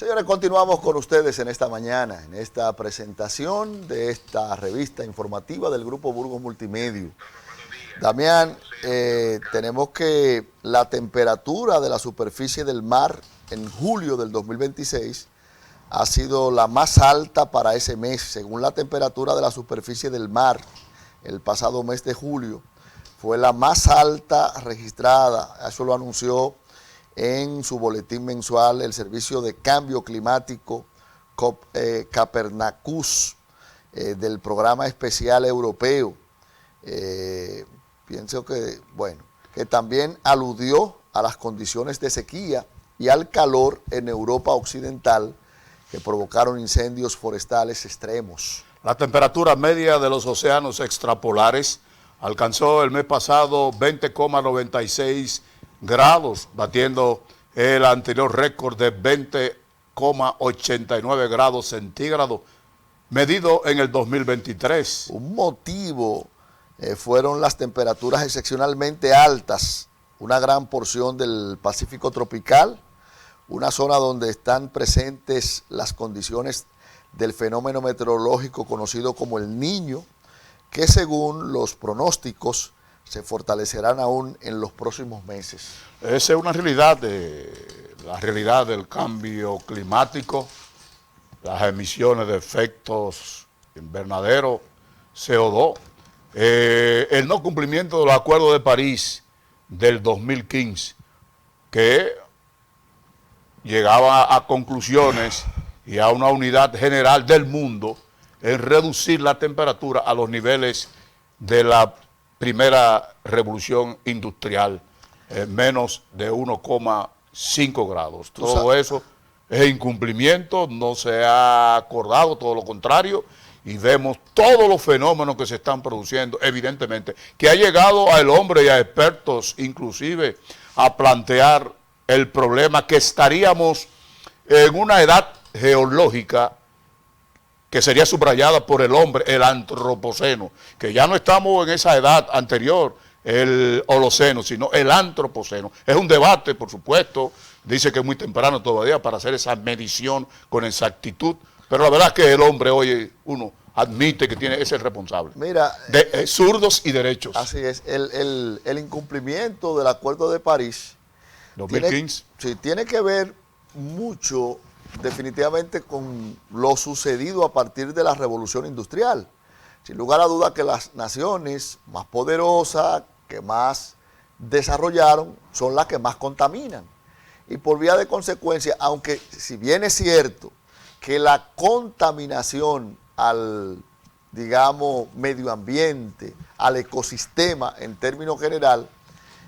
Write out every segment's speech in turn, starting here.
Señores, continuamos con ustedes en esta mañana, en esta presentación de esta revista informativa del Grupo Burgos Multimedio. Damián, tenemos que la temperatura de la superficie del mar en julio del 2026 ha sido la más alta para ese mes, según la temperatura de la superficie del mar el pasado mes de julio. Fue la más alta registrada, eso lo anunció en su boletín mensual el Servicio de Cambio Climático Copernicus del Programa Especial Europeo. Pienso que, bueno, que también aludió a las condiciones de sequía y al calor en Europa Occidental que provocaron incendios forestales extremos. La temperatura media de los océanos extrapolares alcanzó el mes pasado 20,96 grados, batiendo el anterior récord de 20,89 grados centígrados, medido en el 2023. Un motivo fueron las temperaturas excepcionalmente altas, una gran porción del Pacífico tropical, una zona donde están presentes las condiciones del fenómeno meteorológico conocido como el Niño, que según los pronósticos se fortalecerán aún en los próximos meses. Esa es una realidad, la realidad del cambio climático, las emisiones de efectos invernaderos, CO2, el no cumplimiento de los acuerdos de París del 2015, que llegaba a conclusiones y a una unidad general del mundo en reducir la temperatura a los niveles de la primera revolución industrial, menos de 1,5 grados. Todo eso es incumplimiento, no se ha acordado, todo lo contrario, y vemos todos los fenómenos que se están produciendo, evidentemente, que ha llegado al hombre y a expertos inclusive a plantear el problema que estaríamos en una edad geológica que sería subrayada por el hombre, el antropoceno, que ya no estamos en esa edad anterior, el holoceno, sino el antropoceno. Es un debate, por supuesto, dice que es muy temprano todavía para hacer esa medición con exactitud, pero la verdad es que el hombre hoy, uno admite que es el responsable. Mira, de zurdos y derechos. Así es, el incumplimiento del Acuerdo de París 2015. Tiene que ver mucho definitivamente con lo sucedido a partir de la revolución industrial. Sin lugar a duda que las naciones más poderosas, que más desarrollaron, son las que más contaminan. Y por vía de consecuencia, aunque si bien es cierto que la contaminación al, digamos, medio ambiente, al ecosistema en términos general,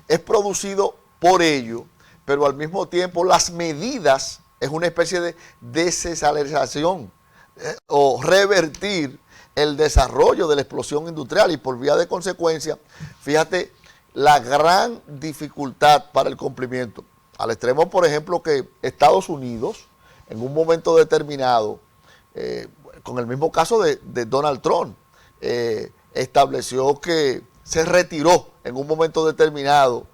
es producido por ello, pero al mismo tiempo las medidas es una especie de desaceleración o revertir el desarrollo de la explosión industrial y por vía de consecuencia, fíjate la gran dificultad para el cumplimiento. Al extremo, por ejemplo, que Estados Unidos, en un momento determinado, con el mismo caso de Donald Trump, estableció que se retiró en un momento determinado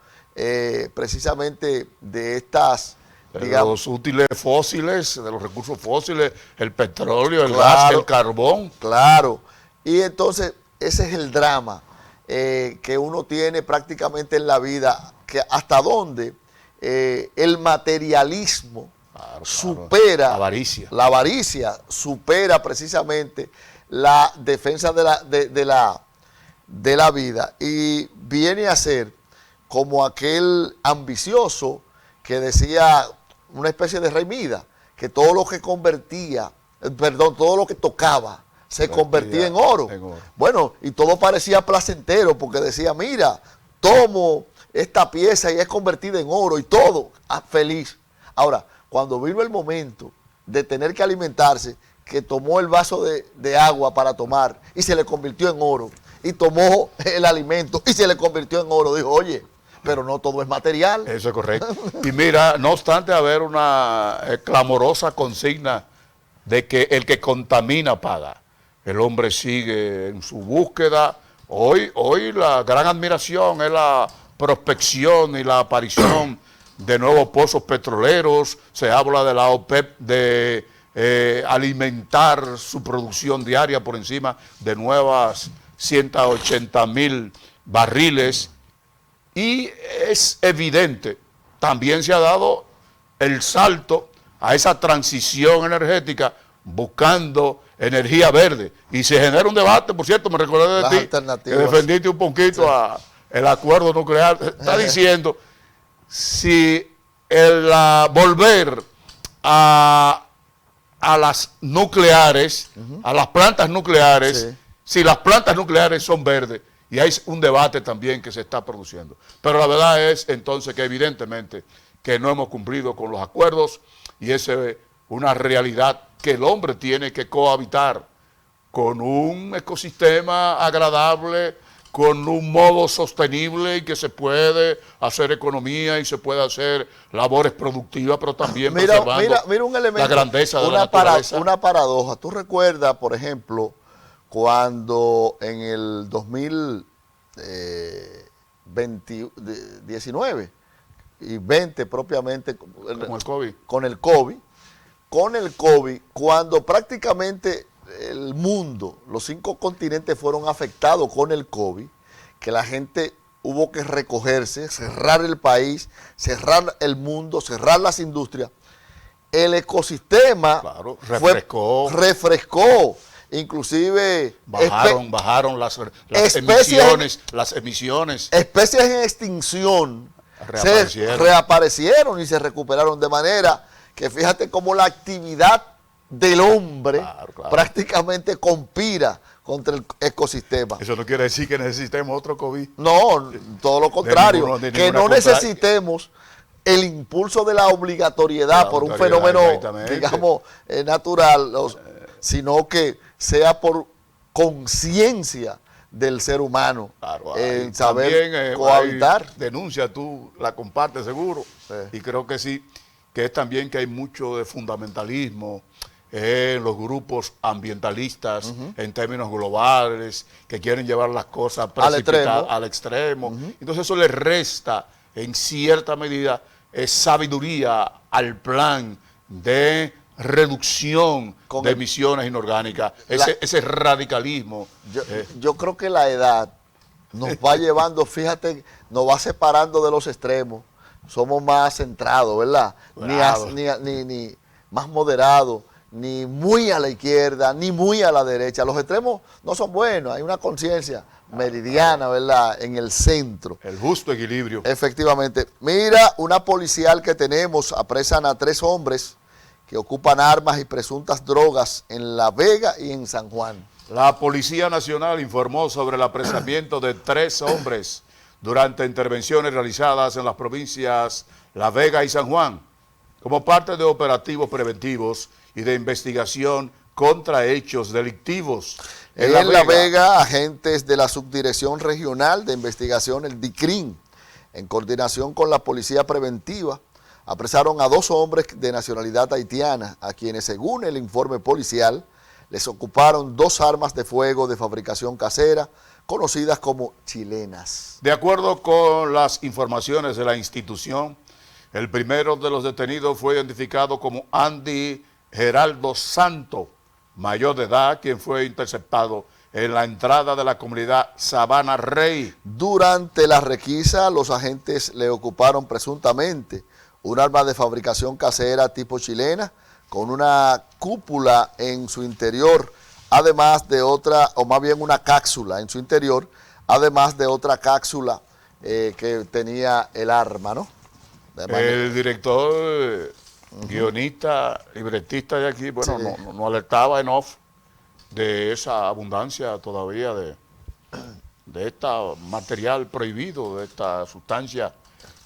precisamente de estas, digamos, los útiles fósiles, de los recursos fósiles, el petróleo, el gas, el carbón. Claro, y entonces ese es el drama que uno tiene prácticamente en la vida, que hasta dónde el materialismo supera, la avaricia supera precisamente la defensa de la vida y viene a ser como aquel ambicioso que decía, una especie de rey Midas, que todo lo que todo lo que tocaba se convertía en oro. Bueno, y todo parecía placentero porque decía, mira, tomo esta pieza y es convertida en oro y todo, feliz. Ahora, cuando vino el momento de tener que alimentarse, que tomó el vaso de agua para tomar y se le convirtió en oro, y tomó el alimento y se le convirtió en oro, dijo, oye, pero no todo es material. Eso es correcto. Y mira, no obstante haber una clamorosa consigna de que el que contamina paga, el hombre sigue en su búsqueda. Hoy la gran admiración es la prospección y la aparición de nuevos pozos petroleros, se habla de la OPEP de alimentar su producción diaria por encima de nuevas 180,000 barriles, y es evidente, también se ha dado el salto a esa transición energética buscando energía verde, y se genera un debate, por cierto, me recordé de ti, que defendiste un poquito el acuerdo nuclear. Está diciendo si volver a las nucleares, a las plantas nucleares, si las plantas nucleares son verdes, y hay un debate también que se está produciendo. Pero la verdad es entonces que evidentemente que no hemos cumplido con los acuerdos, y esa es una realidad que el hombre tiene que cohabitar con un ecosistema agradable, con un modo sostenible, y que se puede hacer economía y se puede hacer labores productivas, pero también preservando mira un elemento, la grandeza de la naturaleza. Una paradoja. Tú recuerdas, por ejemplo, cuando en el 2019 y 20 propiamente, con el COVID, cuando prácticamente el mundo, los 5 continentes fueron afectados con el COVID, que la gente hubo que recogerse, cerrar el país, cerrar el mundo, cerrar las industrias, el ecosistema refrescó. Inclusive bajaron las emisiones. Especies en extinción reaparecieron y se recuperaron, de manera que fíjate cómo la actividad del hombre prácticamente conspira contra el ecosistema. Eso no quiere decir que necesitemos otro COVID. No, todo lo contrario, que no necesitemos el impulso de la obligatoriedad por un fenómeno, digamos, natural, sino que sea por conciencia del ser humano, en saber cohabitar. Denuncia, tú la compartes seguro, y creo que sí, que es también que hay mucho de fundamentalismo en los grupos ambientalistas, en términos globales, que quieren llevar las cosas al extremo. Entonces eso le resta en cierta medida sabiduría al plan de reducción de emisiones inorgánicas, ese radicalismo. Yo creo que la edad nos va llevando, fíjate, nos va separando de los extremos. Somos más centrados, ¿verdad? Ni más moderados, ni muy a la izquierda, ni muy a la derecha. Los extremos no son buenos, hay una conciencia meridiana, ¿verdad?, en el centro. El justo equilibrio. Efectivamente. Mira, una policial que tenemos, apresan a 3 hombres que ocupan armas y presuntas drogas en La Vega y en San Juan. La Policía Nacional informó sobre el apresamiento de 3 hombres durante intervenciones realizadas en las provincias La Vega y San Juan, como parte de operativos preventivos y de investigación contra hechos delictivos. En La Vega, agentes de la Subdirección Regional de Investigación, el DICRIN, en coordinación con la Policía Preventiva, apresaron a 2 hombres de nacionalidad haitiana, a quienes, según el informe policial, les ocuparon 2 armas de fuego de fabricación casera, conocidas como chilenas. De acuerdo con las informaciones de la institución, el primero de los detenidos fue identificado como Andy Geraldo Santo, mayor de edad, quien fue interceptado en la entrada de la comunidad Sabana Rey. Durante la requisa, los agentes le ocuparon presuntamente un arma de fabricación casera tipo chilena, con una cúpula en su interior, además de otra, o más bien una cápsula en su interior, además de otra cápsula que tenía el arma, ¿no? El director, guionista, libretista de aquí, bueno, sí, no alertaba en off de esa abundancia todavía de este material prohibido, de esta sustancia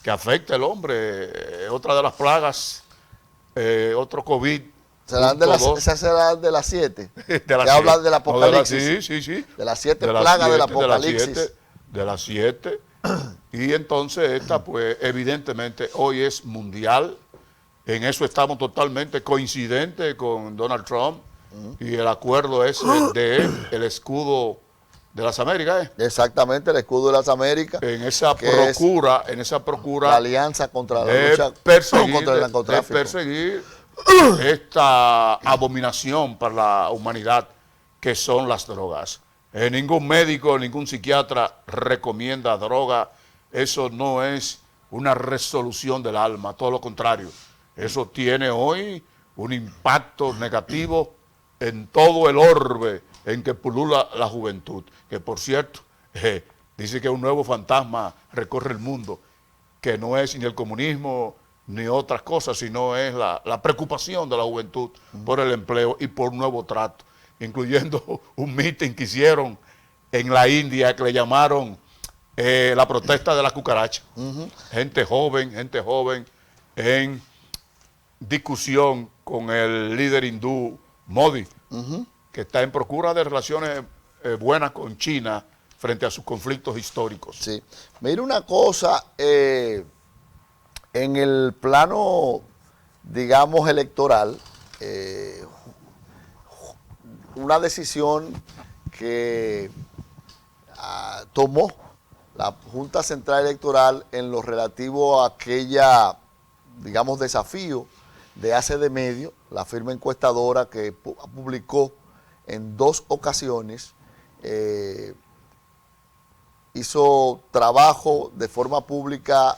que afecta al hombre. Otra de las plagas, otro COVID. Esas serán de las 7. Que hablan del apocalipsis. Sí. De las 7 plagas del apocalipsis. De las 7. Y entonces esta, pues, evidentemente, hoy es mundial. En eso estamos totalmente coincidentes con Donald Trump. Y el acuerdo es el escudo de las Américas, Exactamente, el escudo de las Américas. en esa procura la alianza contra la lucha contra el narcotráfico. De perseguir esta abominación para la humanidad que son las drogas. Ningún médico, ningún psiquiatra recomienda droga. Eso no es una resolución del alma, todo lo contrario. Eso tiene hoy un impacto negativo en todo el orbe en que pulula la juventud. Que por cierto, dice que un nuevo fantasma recorre el mundo, que no es ni el comunismo ni otras cosas, sino es la preocupación de la juventud por el empleo y por un nuevo trato, incluyendo un mitin que hicieron en la India que le llamaron la protesta de la cucaracha. Gente joven en discusión con el líder hindú Modi, que está en procura de relaciones buenas con China frente a sus conflictos históricos. Sí. Mira una cosa, en el plano, digamos, electoral, una decisión que tomó la Junta Central Electoral en lo relativo a aquella, digamos, desafío de ACD Medio, la firma encuestadora que publicó en 2 ocasiones, hizo trabajo de forma pública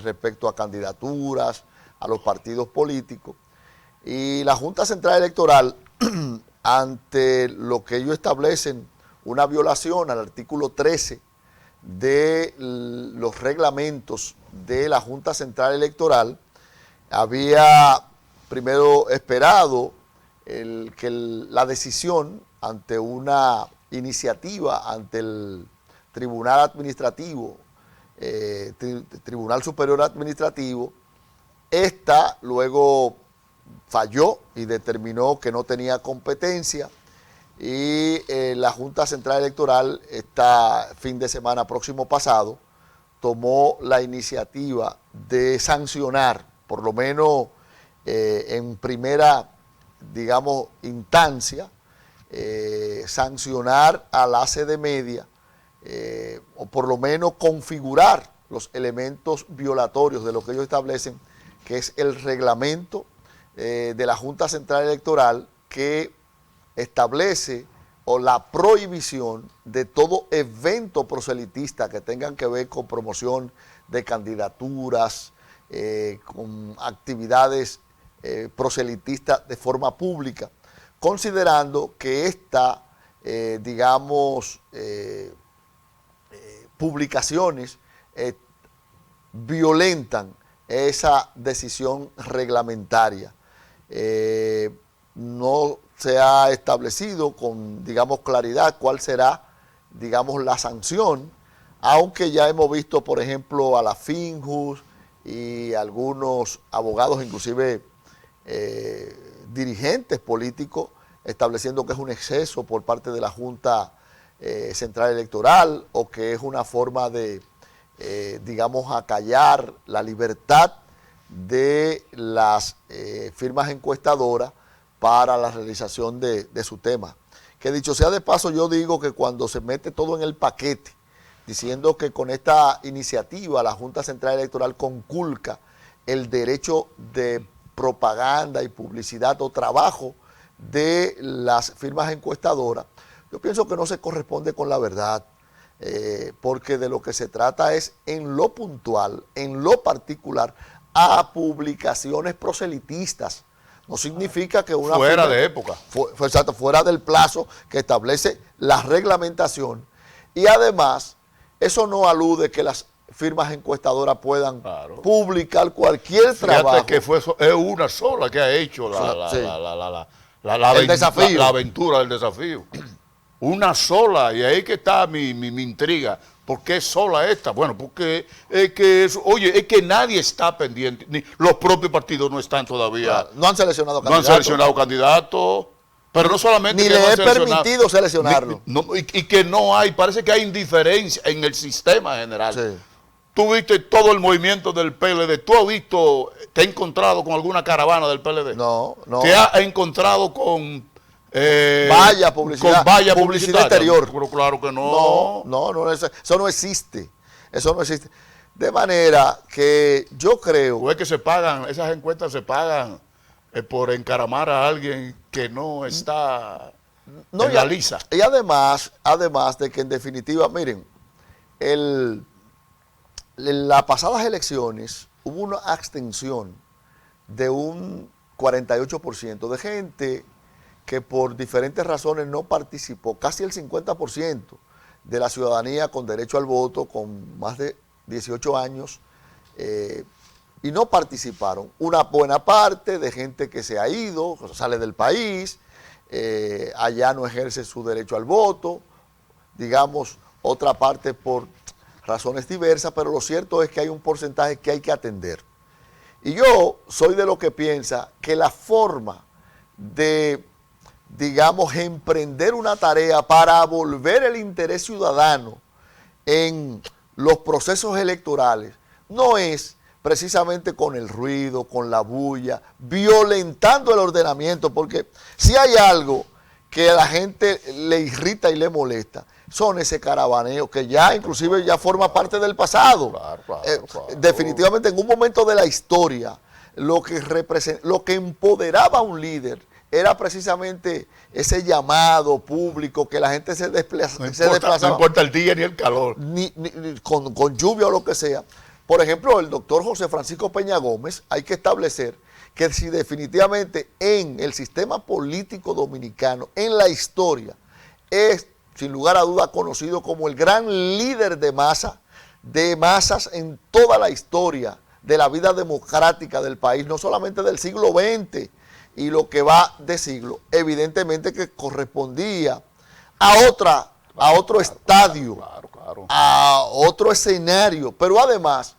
respecto a candidaturas, a los partidos políticos, y la Junta Central Electoral, ante lo que ellos establecen una violación al artículo 13 de los reglamentos de la Junta Central Electoral, había primero esperado que la decisión ante una iniciativa ante el Tribunal Administrativo, Tribunal Superior Administrativo, esta luego falló y determinó que no tenía competencia, y la Junta Central Electoral este fin de semana próximo pasado tomó la iniciativa de sancionar, por lo menos en primera, digamos, instancia, sancionar al ACD Media, o por lo menos configurar los elementos violatorios de lo que ellos establecen, que es el reglamento de la Junta Central Electoral, que establece la prohibición de todo evento proselitista que tengan que ver con promoción de candidaturas, con actividades proselitistas de forma pública, considerando que digamos, publicaciones violentan esa decisión reglamentaria. No se ha establecido con, digamos, claridad cuál será, digamos, la sanción, aunque ya hemos visto, por ejemplo, a la Finjus y algunos abogados, inclusive dirigentes políticos, estableciendo que es un exceso por parte de la Junta Central Electoral, o que es una forma de, digamos, acallar la libertad de las firmas encuestadoras para la realización de su tema. Que dicho sea de paso, yo digo que cuando se mete todo en el paquete, diciendo que con esta iniciativa la Junta Central Electoral conculca el derecho de propaganda y publicidad o trabajo de las firmas encuestadoras, yo pienso que no se corresponde con la verdad, porque de lo que se trata es en lo puntual, en lo particular, a publicaciones proselitistas. No significa que una fuera de época. Exacto, fuera del plazo que establece la reglamentación. Y además, eso no alude que las firmas encuestadoras puedan publicar cualquier trabajo. Que es una sola que ha hecho la aventura del desafío. Una sola, y ahí que está mi intriga. ¿Por qué sola esta? Bueno, porque es que nadie está pendiente, ni los propios partidos no están todavía. Claro, no han seleccionado candidatos. No han seleccionado candidatos, pero no solamente ni que les no he permitido seleccionarlo. Y que no hay, parece que hay indiferencia en el sistema general. Sí. Tú viste todo el movimiento del PLD, tú has visto, te has encontrado con alguna caravana del PLD. No. Te has encontrado con valla publicidad, con valla publicidad exterior. Pero claro que no. No, eso no existe. Eso no existe. De manera que yo creo... O es que se pagan, esas encuestas se pagan por encaramar a alguien que no está en la lisa. Y además de que en definitiva, miren, en las pasadas elecciones hubo una abstención de un 48% de gente que por diferentes razones no participó, casi el 50% de la ciudadanía con derecho al voto, con más de 18 años, y no participaron. Una buena parte de gente que se ha ido, sale del país, allá no ejerce su derecho al voto, digamos, otra parte por razones diversas, pero lo cierto es que hay un porcentaje que hay que atender. Y yo soy de lo que piensa que la forma de, digamos, emprender una tarea para volver el interés ciudadano en los procesos electorales no es precisamente con el ruido, con la bulla, violentando el ordenamiento, porque si hay algo que a la gente le irrita y le molesta, son ese caravaneo que ya inclusive ya forma parte del pasado. Claro. Definitivamente en un momento de la historia lo que empoderaba a un líder era precisamente ese llamado público, que la gente se desplazaba. No importa el día ni el calor. Ni con lluvia o lo que sea. Por ejemplo, el doctor José Francisco Peña Gómez, hay que establecer que si definitivamente en el sistema político dominicano, en la historia, es sin lugar a duda conocido como el gran líder de masas en toda la historia de la vida democrática del país, no solamente del siglo XX y lo que va de siglo, evidentemente que correspondía a otro estadio, a otro escenario, pero además,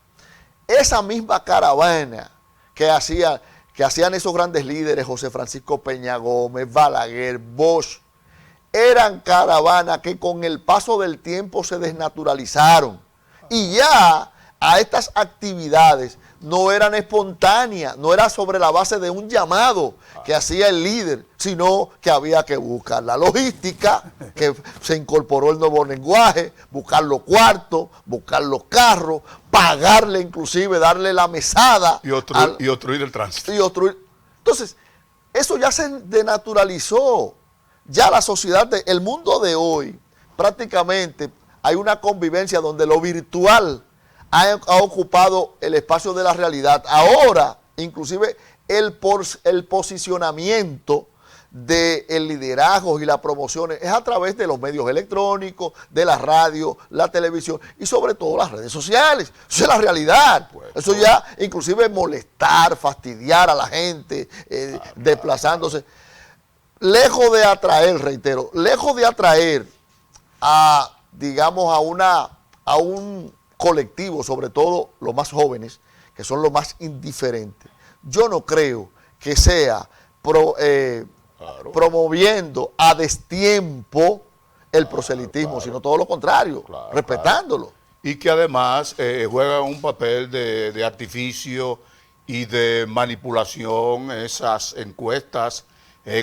esa misma caravana que hacían esos grandes líderes, José Francisco Peña Gómez, Balaguer, Bosch, eran caravanas que con el paso del tiempo se desnaturalizaron. Y ya a estas actividades no eran espontáneas, no era sobre la base de un llamado que hacía el líder, sino que había que buscar la logística, que se incorporó el nuevo lenguaje, buscar los cuartos, buscar los carros, pagarle inclusive, darle la mesada. Y obstruir el tránsito. Entonces, eso ya se denaturalizó. Ya la sociedad, el mundo de hoy, prácticamente hay una convivencia donde lo virtual ha ocupado el espacio de la realidad. Ahora, inclusive, el posicionamiento del liderazgo y las promociones es a través de los medios electrónicos, de la radio, la televisión y sobre todo las redes sociales. Eso es la realidad. Eso ya, inclusive, molestar, fastidiar a la gente, desplazándose. Lejos de atraer, reitero, lejos de atraer a, digamos, a un colectivo, sobre todo los más jóvenes, que son los más indiferentes, yo no creo que sea promoviendo a destiempo el proselitismo, sino todo lo contrario, respetándolo. Y que además juegan un papel de artificio y de manipulación esas encuestas.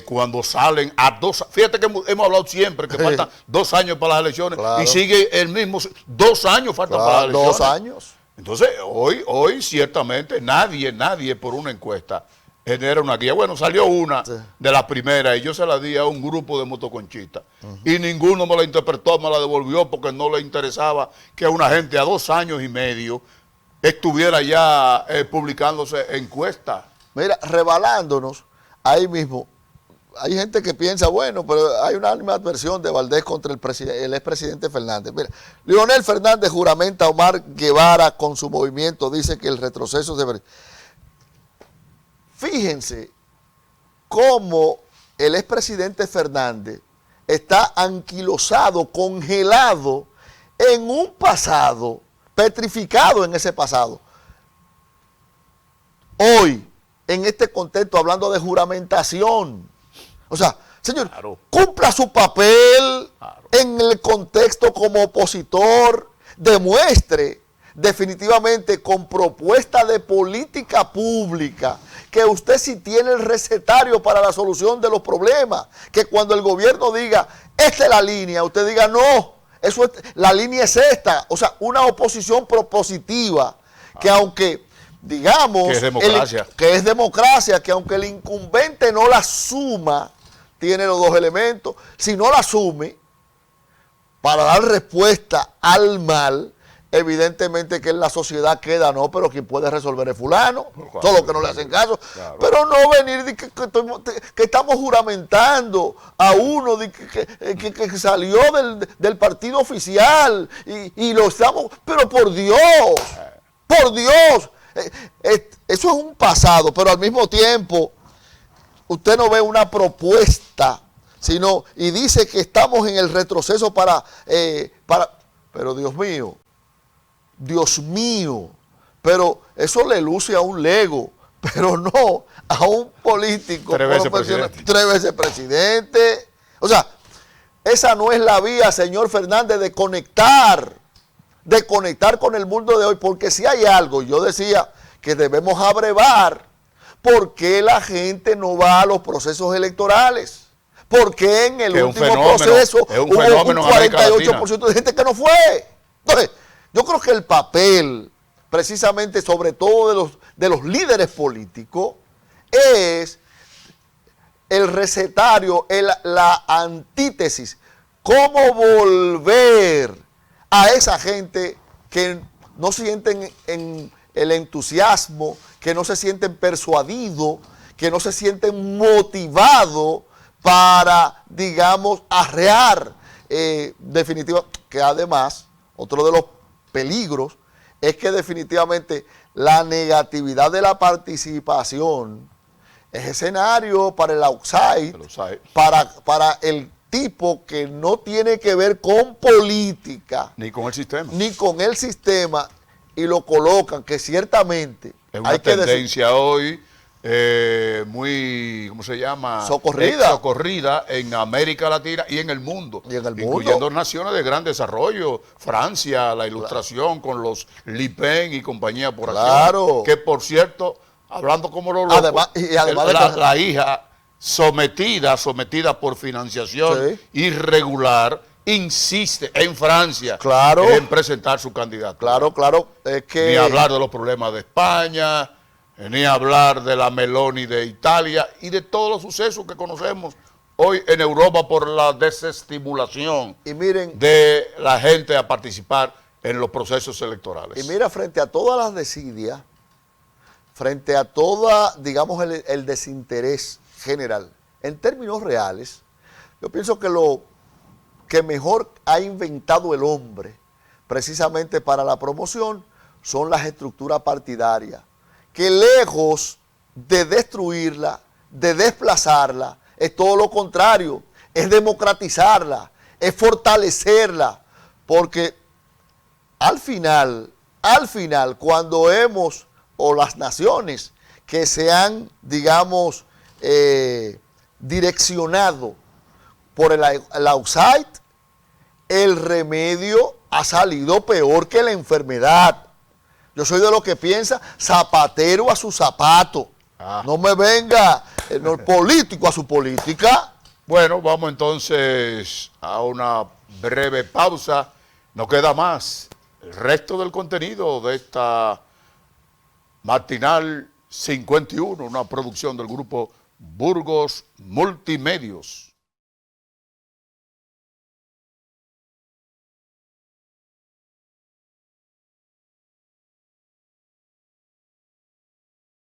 Cuando salen a fíjate que hemos hablado siempre que faltan 2 años para las elecciones, y sigue el mismo, 2 años faltan para las elecciones. 2 años. Entonces, hoy ciertamente nadie por una encuesta genera una guía. Bueno, salió una de las primeras y yo se la di a un grupo de motoconchistas y ninguno me la interpretó, me la devolvió porque no le interesaba que una gente a 2 años y medio estuviera ya publicándose encuestas. Mira, rebalándonos ahí mismo. Hay gente que piensa, bueno, pero hay una animadversión de Valdés contra el expresidente Fernández. Mira, Leonel Fernández juramenta a Omar Guevara con su movimiento, dice que el retroceso se... Fíjense cómo el expresidente Fernández está anquilosado, congelado en un pasado, petrificado en ese pasado. Hoy, en este contexto, hablando de juramentación. O sea, señor, cumpla su papel en el contexto como opositor, demuestre definitivamente con propuesta de política pública, que usted sí tiene el recetario para la solución de los problemas, que cuando el gobierno diga, esta es la línea, usted diga, no, eso es, la línea es esta. O sea, una oposición propositiva, que aunque, digamos, que es democracia. Que es democracia, que aunque el incumbente no la asuma, tiene los dos elementos. Si no la asume, para dar respuesta al mal, evidentemente que en la sociedad queda, no, pero quien puede resolver es fulano, claro, solo que no le hacen caso. Claro. Pero no venir de que estamos juramentando a uno de que salió del partido oficial y lo estamos, pero por Dios, eso es un pasado, pero al mismo tiempo usted no ve una propuesta, sino, y dice que estamos en el retroceso pero Dios mío, pero eso le luce a un lego, pero no a un político. 3 veces presidente. 3 veces presidente. O sea, esa no es la vía, señor Fernández, de conectar con el mundo de hoy, porque si hay algo, yo decía que debemos abrevar, ¿por qué la gente no va a los procesos electorales? Porque en el último proceso hubo un 48% de gente que no fue. Entonces, yo creo que el papel, precisamente, sobre todo de los líderes políticos, es el recetario, la antítesis. ¿Cómo volver a esa gente que no sienten en el entusiasmo, que no se sienten persuadidos, que no se sienten motivados para, digamos, arrear definitiva, que además, otro de los peligros es que definitivamente la negatividad de la participación es escenario para el outside, para el tipo que no tiene que ver con política. Ni con el sistema. Ni con el sistema, y lo colocan, que ciertamente es una tendencia hoy muy, ¿cómo se llama? Socorrida en América Latina y en el mundo. Incluyendo naciones de gran desarrollo, Francia, la ilustración con los Le Pen y compañía por aquí. Que por cierto, hablando como los locos, además la hija sometida por financiación irregular, insiste en Francia en presentar su candidato. Es que ni hablar de los problemas de España, ni hablar de la Meloni de Italia y de todos los sucesos que conocemos hoy en Europa por la desestimulación de la gente a participar en los procesos electorales. Y mira, frente a todas las desidias, frente a toda, digamos, el desinterés general, en términos reales, yo pienso que lo que mejor ha inventado el hombre precisamente para la promoción son las estructuras partidarias, que lejos de destruirla, de desplazarla, es todo lo contrario, es democratizarla, es fortalecerla, porque al final, cuando o las naciones que se han, digamos, direccionado por el outside, el remedio ha salido peor que la enfermedad. Yo soy de los que piensa zapatero a su zapato. No me venga el político a su política. Bueno, vamos entonces a una breve pausa. No queda más. El resto del contenido de esta matinal 51, una producción del grupo Burgos Multimedios.